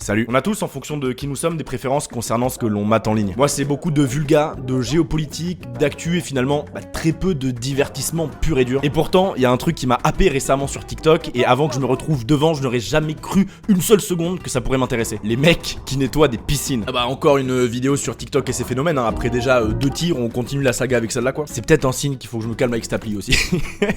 Salut. On a tous, en fonction de qui nous sommes, des préférences concernant ce que l'on mate en ligne. Moi, c'est beaucoup de vulga, de géopolitique, d'actu et finalement très peu de divertissement pur et dur. Et pourtant, il y a un truc qui m'a happé récemment sur TikTok et avant que je me retrouve devant, je n'aurais jamais cru une seule seconde que ça pourrait m'intéresser. Les mecs qui nettoient des piscines. Ah bah encore une vidéo sur TikTok et ses phénomènes, hein. Après déjà 2 tirs, on continue la saga avec celle-là quoi. C'est peut-être un signe qu'il faut que je me calme avec cette appli aussi.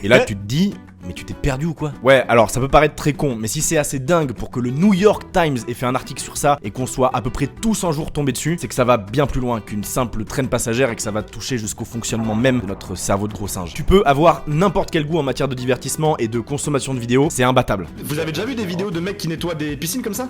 Et là, tu te dis... Mais tu t'es perdu ou quoi? Ouais, alors ça peut paraître très con, mais si c'est assez dingue pour que le New York Times ait fait un article sur ça et qu'on soit à peu près tous un jour tombés dessus, c'est que ça va bien plus loin qu'une simple traîne passagère et que ça va toucher jusqu'au fonctionnement même de notre cerveau de gros singe. Tu peux avoir n'importe quel goût en matière de divertissement et de consommation de vidéos, c'est imbattable. Vous avez déjà vu des vidéos de mecs qui nettoient des piscines comme ça?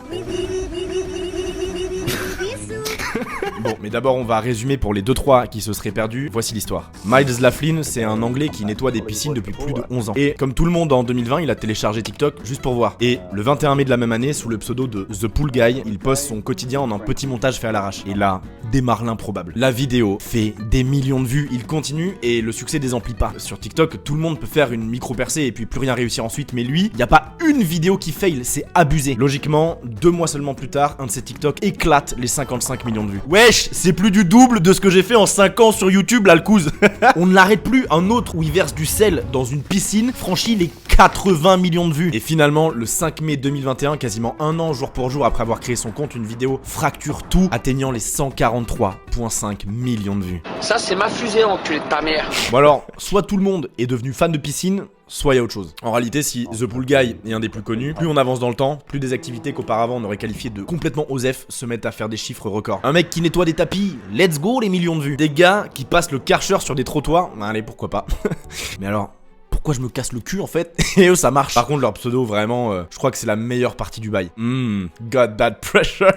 Bon, mais d'abord on va résumer pour les 2-3 qui se seraient perdus. Voici l'histoire. Miles Laughlin, c'est un anglais qui nettoie des piscines depuis plus de 11 ans. Et comme tout le monde en 2020, il a téléchargé TikTok juste pour voir. Et le 21 mai de la même année, sous le pseudo de The Pool Guy, il poste son quotidien en un petit montage fait à l'arrache. Et là, démarre l'improbable. La vidéo fait des millions de vues, il continue et le succès désemplit pas. Sur TikTok, tout le monde peut faire une micro-percée et puis plus rien réussir ensuite, mais lui, y a pas une vidéo qui fail, c'est abusé. Logiquement, 2 mois seulement plus tard, un de ses TikTok éclate les 55 millions de vues. Wesh, c'est plus du double de ce que j'ai fait en 5 ans sur YouTube, là, le couze. On ne l'arrête plus. Un autre où il verse du sel dans une piscine franchit les 80 millions de vues. Et finalement, le 5 mai 2021, quasiment un an jour pour jour après avoir créé son compte, une vidéo fracture tout, atteignant les 143,5 millions de vues. Ça, c'est ma fusée, enculé de ta mère. Bon alors, soit tout le monde est devenu fan de piscine, soit il y a autre chose. En réalité, si The Pool Guy est un des plus connus, plus on avance dans le temps, plus des activités qu'auparavant on aurait qualifiées de complètement osef se mettent à faire des chiffres records. Un mec qui nettoie des tapis, let's go les millions de vues. Des gars qui passent le Karcher sur des trottoirs, allez pourquoi pas. Mais alors... pourquoi je me casse le cul en fait? Et eux ça marche. Par contre leur pseudo vraiment je crois que c'est la meilleure partie du bail. Got that pressure.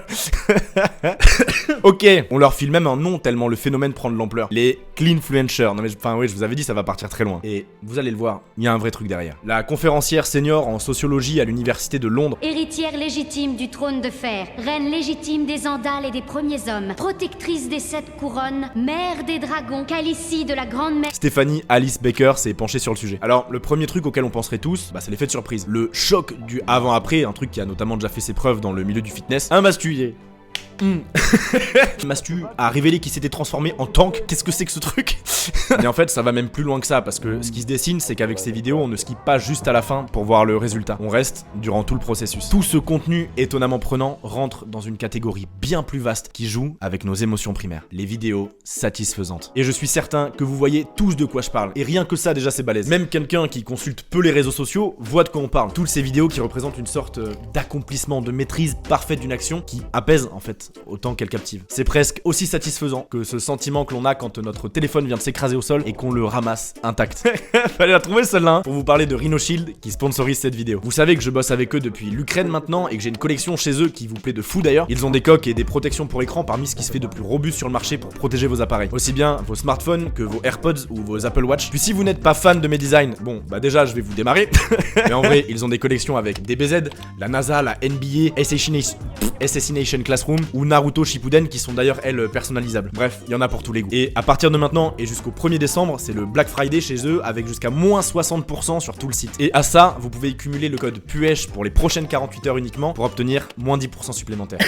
Ok, on leur file même un nom tellement le phénomène prend de l'ampleur. Les cleanfluencers. Non mais enfin oui, je vous avais dit ça va partir très loin. Et vous allez le voir, il y a un vrai truc derrière. La conférencière senior en sociologie à l'université de Londres. Héritière légitime du trône de fer, reine légitime des Andales et des premiers hommes, protectrice des 7 couronnes, mère des dragons, Calicie de la grande mère. Stéphanie Alice Baker s'est penchée sur le sujet. Alors, le premier truc auquel on penserait tous, c'est l'effet de surprise. Le choc du avant-après, un truc qui a notamment déjà fait ses preuves dans le milieu du fitness. Un mastuillé. Mastu a révélé qu'il s'était transformé en tank. Qu'est-ce que c'est que ce truc? Mais en fait ça va même plus loin que ça, parce que ce qui se dessine c'est qu'avec ces vidéos on ne skip pas juste à la fin pour voir le résultat. On reste durant tout le processus. Tout ce contenu étonnamment prenant rentre dans une catégorie bien plus vaste qui joue avec nos émotions primaires. Les vidéos satisfaisantes. Et je suis certain que vous voyez tous de quoi je parle. Et rien que ça déjà c'est balèze. Même quelqu'un qui consulte peu les réseaux sociaux voit de quoi on parle. Toutes ces vidéos qui représentent une sorte d'accomplissement, de maîtrise parfaite d'une action qui apaise en fait autant qu'elle captive. C'est presque aussi satisfaisant que ce sentiment que l'on a quand notre téléphone vient de s'écraser au sol et qu'on le ramasse intact. Fallait la trouver celle-là pour vous parler de Rhino Shield qui sponsorise cette vidéo. Vous savez que je bosse avec eux depuis l'Ukraine maintenant et que j'ai une collection chez eux qui vous plaît de fou d'ailleurs. Ils ont des coques et des protections pour écran parmi ce qui se fait de plus robuste sur le marché pour protéger vos appareils. Aussi bien vos smartphones que vos AirPods ou vos Apple Watch. Puis si vous n'êtes pas fan de mes designs, bon bah déjà je vais vous démarrer. Mais en vrai ils ont des collections avec DBZ, la NASA, la NBA, Assassination Classroom ou Naruto Shippuden qui sont d'ailleurs elles personnalisables. Bref, il y en a pour tous les goûts. Et à partir de maintenant et jusqu'au 1er décembre, c'est le Black Friday chez eux avec jusqu'à moins 60% sur tout le site. Et à ça, vous pouvez cumuler le code PUESH pour les prochaines 48 heures uniquement pour obtenir moins 10% supplémentaire.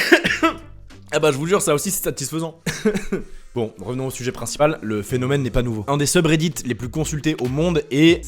Ah bah je vous jure, ça aussi c'est satisfaisant. Bon, revenons au sujet principal, le phénomène n'est pas nouveau. Un des subreddits les plus consultés au monde est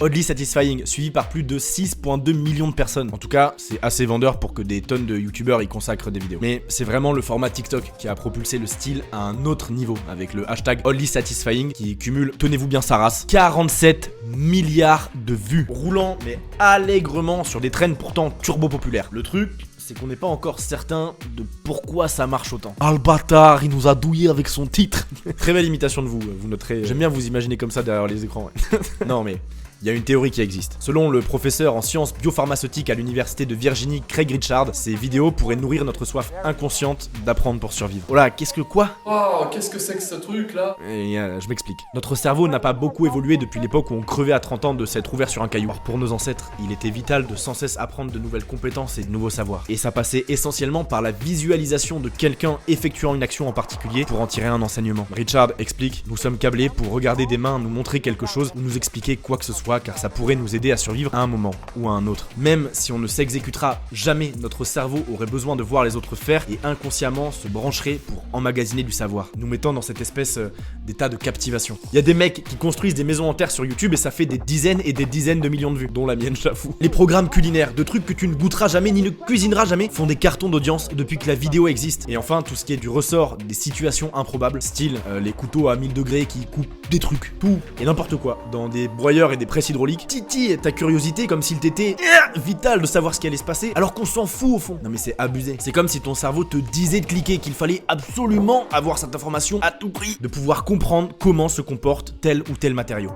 /oddly satisfying, suivi par plus de 6,2 millions de personnes. En tout cas, c'est assez vendeur pour que des tonnes de youtubeurs y consacrent des vidéos. Mais c'est vraiment le format TikTok qui a propulsé le style à un autre niveau, avec le hashtag oddly satisfying qui cumule, tenez-vous bien sa race, 47 milliards de vues, roulant mais allègrement sur des trends pourtant turbo populaires. Le truc, c'est qu'on n'est pas encore certain de pourquoi ça marche autant. Ah le bâtard, il nous a douillé avec son titre. Très belle imitation de vous, vous noterez. J'aime bien vous imaginer comme ça derrière les écrans. Ouais. Non mais... il y a une théorie qui existe. Selon le professeur en sciences biopharmaceutiques à l'université de Virginie, Craig Richard, ces vidéos pourraient nourrir notre soif inconsciente d'apprendre pour survivre. Oh là, qu'est-ce que quoi? Oh, qu'est-ce que c'est que ce truc là? Je m'explique. Notre cerveau n'a pas beaucoup évolué depuis l'époque où on crevait à 30 ans de s'être ouvert sur un caillou. Or pour nos ancêtres, il était vital de sans cesse apprendre de nouvelles compétences et de nouveaux savoirs. Et ça passait essentiellement par la visualisation de quelqu'un effectuant une action en particulier pour en tirer un enseignement. Richard explique, nous sommes câblés pour regarder des mains nous montrer quelque chose ou nous expliquer quoi que ce soit pas car ça pourrait nous aider à survivre à un moment ou à un autre. Même si on ne s'exécutera jamais, notre cerveau aurait besoin de voir les autres faire et inconsciemment se brancherait pour emmagasiner du savoir, nous mettant dans cette espèce d'état de captivation. Il y a des mecs qui construisent des maisons en terre sur YouTube et ça fait des dizaines et des dizaines de millions de vues, dont la mienne, j'avoue. Les programmes culinaires, de trucs que tu ne goûteras jamais ni ne cuisineras jamais, font des cartons d'audience depuis que la vidéo existe. Et enfin, tout ce qui est du ressort des situations improbables, style les couteaux à 1000 degrés qui coupent des trucs, tout et n'importe quoi, dans des broyeurs et des presses hydrauliques, titille ta curiosité comme s'il t'était vital de savoir ce qui allait se passer, alors qu'on s'en fout au fond. Non mais c'est abusé. C'est comme si ton cerveau te disait de cliquer, qu'il fallait absolument avoir cette information à tout prix, de pouvoir comprendre comment se comporte tel ou tel matériau.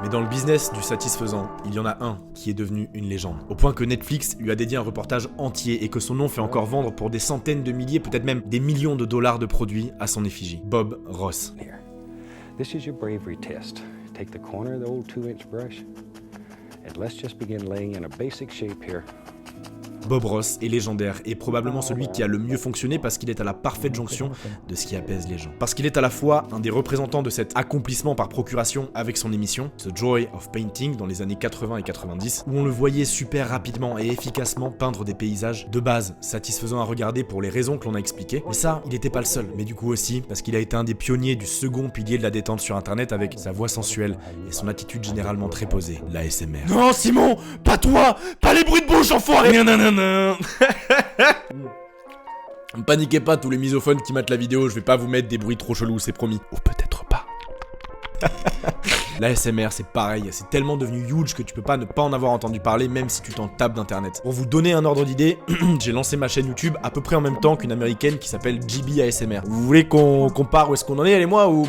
Mais dans le business du satisfaisant, il y en a un qui est devenu une légende. Au point que Netflix lui a dédié un reportage entier et que son nom fait encore vendre pour des centaines de milliers, peut-être même des millions de dollars de produits à son effigie. Bob Ross. Here. This is your bravery test. Take the corner of the old 2-inch brush and let's just begin laying in a basic shape here. Bob Ross est légendaire et probablement celui qui a le mieux fonctionné parce qu'il est à la parfaite jonction de ce qui apaise les gens. Parce qu'il est à la fois un des représentants de cet accomplissement par procuration avec son émission, The Joy of Painting, dans les années 80 et 90, où on le voyait super rapidement et efficacement peindre des paysages de base, satisfaisants à regarder pour les raisons que l'on a expliquées. Mais ça, il était pas le seul. Mais du coup aussi, parce qu'il a été un des pionniers du second pilier de la détente sur internet avec sa voix sensuelle et son attitude généralement très posée, l'ASMR. Non, Simon, pas toi, pas les bruits de bouche, enfoiré. Ne paniquez pas tous les misophones qui matent la vidéo, je vais pas vous mettre des bruits trop chelous, c'est promis. Ou peut-être pas. L'ASMR c'est pareil, c'est tellement devenu huge que tu peux pas ne pas en avoir entendu parler même si tu t'en tapes d'internet. Pour vous donner un ordre d'idée, j'ai lancé ma chaîne YouTube à peu près en même temps qu'une américaine qui s'appelle GB ASMR. Vous voulez qu'on compare où est-ce qu'on en est, elle et moi, ou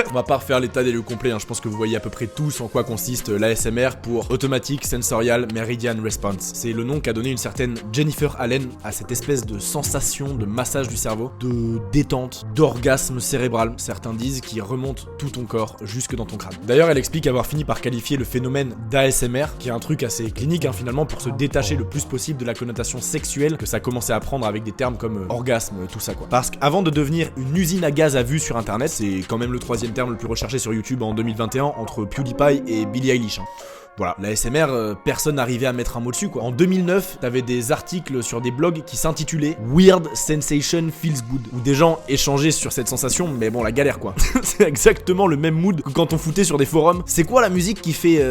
on va pas refaire l'état des lieux complet, hein. Je pense que vous voyez à peu près tous en quoi consiste l'ASMR pour Automatic Sensorial Meridian Response. C'est le nom qu'a donné une certaine Jennifer Allen à cette espèce de sensation de massage du cerveau, de détente, d'orgasme cérébral, certains disent, qui remonte tout ton corps jusque dans ton crâne. D'ailleurs, elle explique avoir fini par qualifier le phénomène d'ASMR, qui est un truc assez clinique finalement, pour se détacher le plus possible de la connotation sexuelle que ça commençait à prendre avec des termes comme orgasme, tout ça quoi. Parce qu'avant de devenir une usine à gaz à vue sur internet, c'est quand même le troisième terme le plus recherché sur YouTube en 2021 entre PewDiePie et Billie Eilish. Voilà, la ASMR, personne n'arrivait à mettre un mot dessus quoi. En 2009, t'avais des articles sur des blogs qui s'intitulaient Weird Sensation Feels Good, où des gens échangeaient sur cette sensation, mais bon, la galère quoi. C'est exactement le même mood que quand on foutait sur des forums. C'est quoi la musique qui fait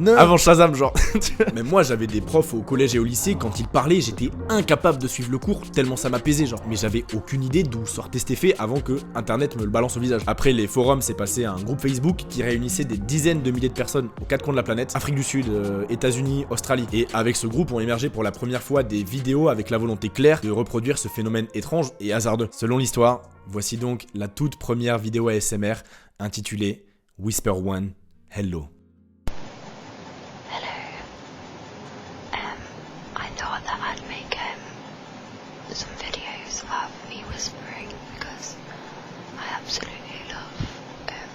avant Shazam genre. Mais moi j'avais des profs au collège et au lycée, quand ils parlaient, j'étais incapable de suivre le cours tellement ça m'apaisait genre. Mais j'avais aucune idée d'où sortait cet effet avant que internet me le balance au visage. Après les forums, c'est passé à un groupe Facebook qui réunissait des dizaines de milliers de personnes aux quatre coins de la planète, Afrique du Sud, États-Unis, Australie. Et avec ce groupe ont émergé pour la première fois des vidéos avec la volonté claire de reproduire ce phénomène étrange et hasardeux. Selon l'histoire, voici donc la toute première vidéo ASMR intitulée Whisper One, Hello. I thought that I'd make some videos of me whispering because I absolutely love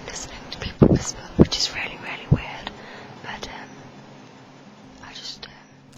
listening to people whisper, which is really, really weird. But I just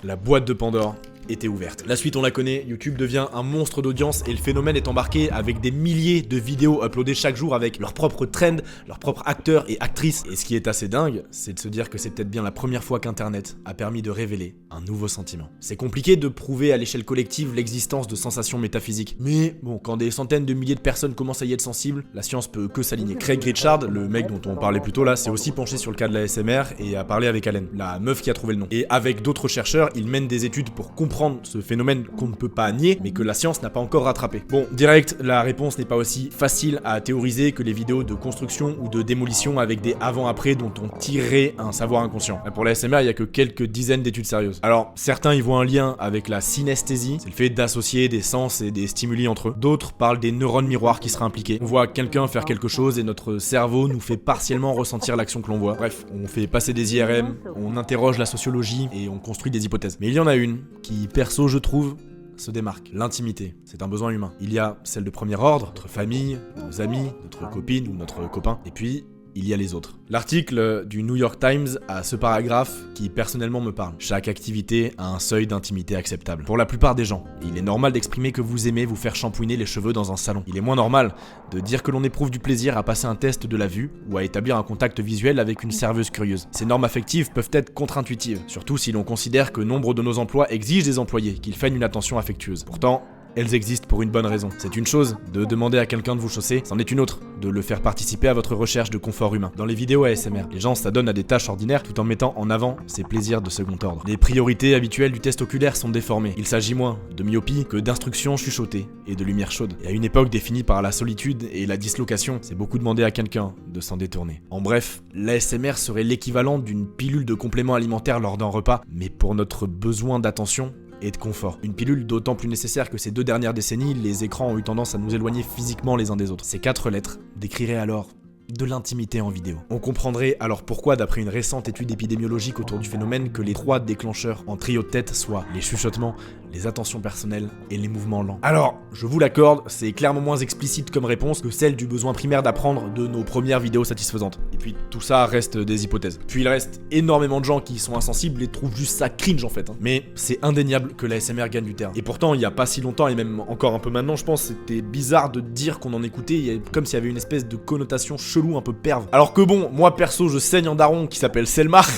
La boîte de Pandore était ouverte. La suite on la connaît, YouTube devient un monstre d'audience et le phénomène est embarqué avec des milliers de vidéos uploadées chaque jour avec leurs propres trends, leurs propres acteurs et actrices. Et ce qui est assez dingue, c'est de se dire que c'est peut-être bien la première fois qu'Internet a permis de révéler un nouveau sentiment. C'est compliqué de prouver à l'échelle collective l'existence de sensations métaphysiques. Mais bon, quand des centaines de milliers de personnes commencent à y être sensibles, la science peut que s'aligner. Craig Richard, le mec dont on parlait plus tôt là, s'est aussi penché sur le cas de la ASMR et a parlé avec Allen, la meuf qui a trouvé le nom. Et avec d'autres chercheurs, il mène des études pour comprendre ce phénomène qu'on ne peut pas nier, mais que la science n'a pas encore rattrapé. Bon, direct, la réponse n'est pas aussi facile à théoriser que les vidéos de construction ou de démolition avec des avant-après dont on tirerait un savoir inconscient. Pour la ASMR, il y a que quelques dizaines d'études sérieuses. Alors, certains y voient un lien avec la synesthésie, c'est le fait d'associer des sens et des stimuli entre eux. D'autres parlent des neurones miroirs qui seraient impliqués. On voit quelqu'un faire quelque chose et notre cerveau nous fait partiellement ressentir l'action que l'on voit. Bref, on fait passer des IRM, on interroge la sociologie et on construit des hypothèses. Mais il y en a une qui, perso, je trouve, se démarque. L'intimité, c'est un besoin humain. Il y a celle de premier ordre, notre famille, nos amis, notre copine ou notre copain. Et puis, il y a les autres. L'article du New York Times a ce paragraphe qui personnellement me parle. Chaque activité a un seuil d'intimité acceptable. Pour la plupart des gens, il est normal d'exprimer que vous aimez vous faire shampouiner les cheveux dans un salon. Il est moins normal de dire que l'on éprouve du plaisir à passer un test de la vue ou à établir un contact visuel avec une serveuse curieuse. Ces normes affectives peuvent être contre-intuitives, surtout si l'on considère que nombre de nos emplois exigent des employés qu'ils feignent une attention affectueuse. Pourtant, elles existent pour une bonne raison. C'est une chose de demander à quelqu'un de vous chausser, c'en est une autre de le faire participer à votre recherche de confort humain. Dans les vidéos ASMR, les gens s'adonnent à des tâches ordinaires tout en mettant en avant ses plaisirs de second ordre. Les priorités habituelles du test oculaire sont déformées. Il s'agit moins de myopie que d'instructions chuchotées et de lumière chaude. Et à une époque définie par la solitude et la dislocation, c'est beaucoup demander à quelqu'un de s'en détourner. En bref, l'ASMR serait l'équivalent d'une pilule de complément alimentaire lors d'un repas, mais pour notre besoin d'attention et de confort. Une pilule d'autant plus nécessaire que ces 2 dernières décennies, les écrans ont eu tendance à nous éloigner physiquement les uns des autres. Ces 4 lettres décriraient alors de l'intimité en vidéo. On comprendrait alors pourquoi, d'après une récente étude épidémiologique autour du phénomène, que les 3 déclencheurs en trio de tête soient les chuchotements, les attentions personnelles et les mouvements lents. Alors, je vous l'accorde, c'est clairement moins explicite comme réponse que celle du besoin primaire d'apprendre de nos premières vidéos satisfaisantes. Et puis tout ça reste des hypothèses. Puis il reste énormément de gens qui sont insensibles et trouvent juste ça cringe en fait. Mais c'est indéniable que la ASMR gagne du terrain. Et pourtant, il y a pas si longtemps, et même encore un peu maintenant, je pense, c'était bizarre de dire qu'on en écoutait, comme s'il y avait une espèce de connotation chelou, un peu perve. Alors que bon, moi perso, je saigne un daron qui s'appelle Selmar.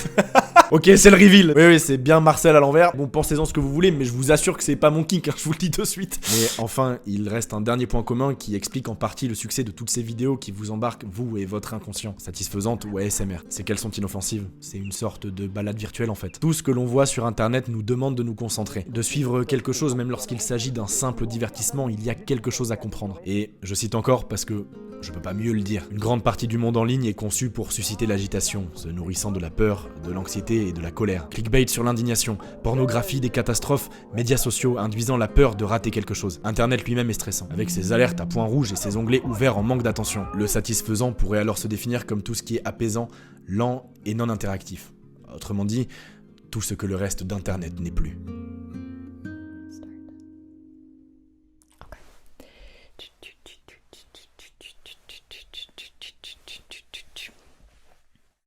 Ok, c'est le reveal. Oui, c'est bien Marcel à l'envers. Bon, pensez-en ce que vous voulez, mais je vous assure que c'est pas mon kink, hein, je vous le dis de suite. Mais enfin, il reste un dernier point commun qui explique en partie le succès de toutes ces vidéos qui vous embarquent, vous et votre inconscient, satisfaisante ou ASMR. C'est qu'elles sont inoffensives. C'est une sorte de balade virtuelle en fait. Tout ce que l'on voit sur internet nous demande de nous concentrer, de suivre quelque chose, même lorsqu'il s'agit d'un simple divertissement, il y a quelque chose à comprendre. Et je cite encore parce que je peux pas mieux le dire. Une grande partie du monde en ligne est conçue pour susciter l'agitation, se nourrissant de la peur, de l'anxiété et de la colère. Clickbait sur l'indignation, pornographie des catastrophes, médias sociaux induisant la peur de rater quelque chose. Internet lui-même est stressant, avec ses alertes à points rouges et ses onglets ouverts en manque d'attention. Le satisfaisant pourrait alors se définir comme tout ce qui est apaisant, lent et non interactif. Autrement dit, tout ce que le reste d'Internet n'est plus.